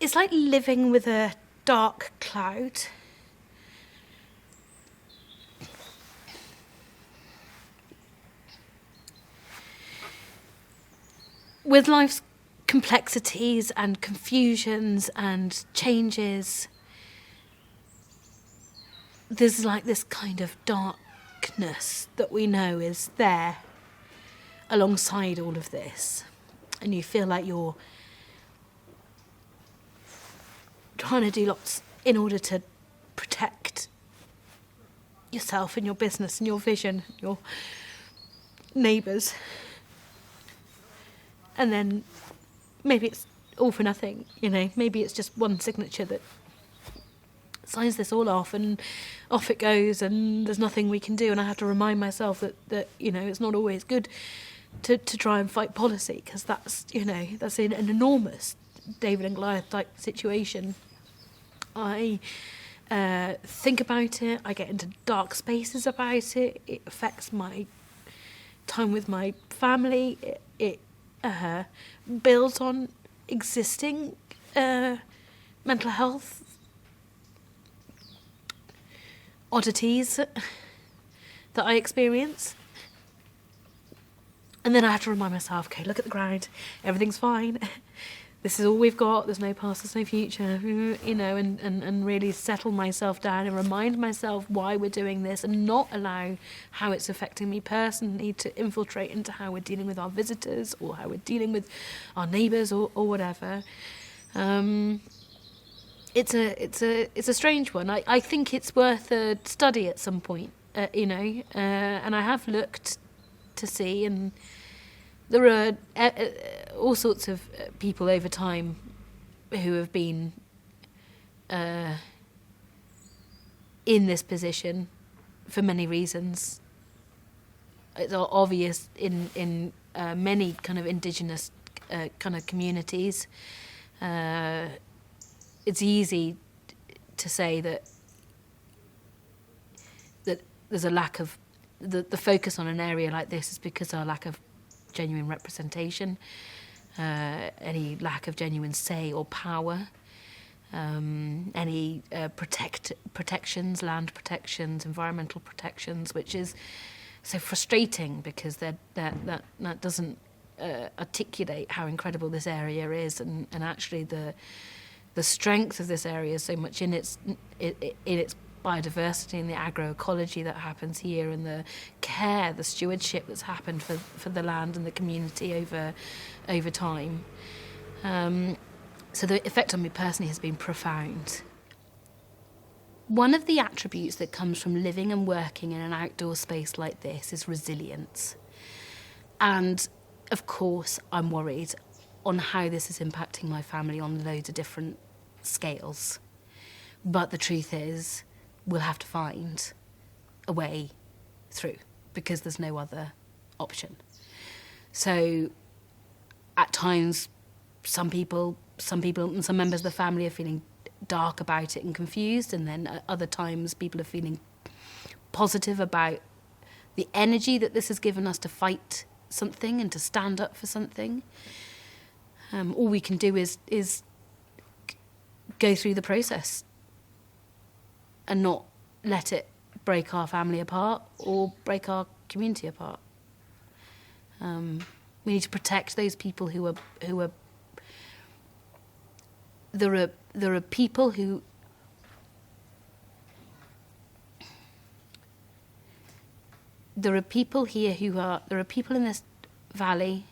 it's like living with a dark cloud. With life's complexities and confusions and changes, there's like this kind of darkness that we know is there alongside all of this. And you feel like you're trying to do lots in order to protect yourself and your business and your vision, your neighbours. And then maybe it's all for nothing, you know, maybe it's just one signature that signs this all off and off it goes and there's nothing we can do. And I have to remind myself that you know, it's not always good to try and fight policy, because that's, you know, that's an enormous David and Goliath type situation. I think about it, I get into dark spaces about it, it affects my time with my family, it builds on existing mental health oddities that I experience. And then I have to remind myself, okay, look at the ground, everything's fine. This is all we've got, there's no past, there's no future, you know, and really settle myself down and remind myself why we're doing this and not allow how it's affecting me personally to infiltrate into how we're dealing with our visitors or how we're dealing with our neighbours or whatever. It's a strange one. I think it's worth a study at some point, you know, and I have looked to see, and there are all sorts of people over time who have been in this position for many reasons. It's obvious in many kind of indigenous kind of communities. It's easy to say that there's a lack of the focus on an area like this is because of a lack of genuine representation, any lack of genuine say or power, any protections, land protections, environmental protections, which is so frustrating because that doesn't articulate how incredible this area is, and actually the strength of this area is so much in its biodiversity and the agroecology that happens here, and the care, the stewardship that's happened for the land and the community over time. So the effect on me personally has been profound. One of the attributes that comes from living and working in an outdoor space like this is resilience. And of course, I'm worried on how this is impacting my family on loads of different scales. But the truth is, we'll have to find a way through because there's no other option. So at times, some people and some members of the family are feeling dark about it and confused, and then at other times people are feeling positive about the energy that this has given us to fight something and to stand up for something. All we can do is go through the process and not let it break our family apart or break our community apart. We need to protect those people who are. There are people who. There are people here who are. There are people in this valley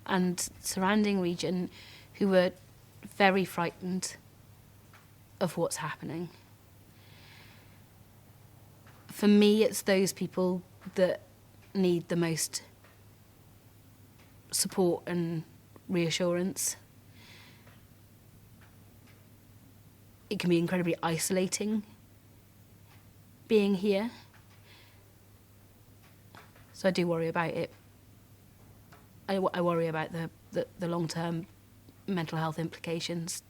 and surrounding region who are very frightened of what's happening. For me, it's those people that need the most support and reassurance. It can be incredibly isolating being here. So I do worry about it. I worry about the long-term mental health implications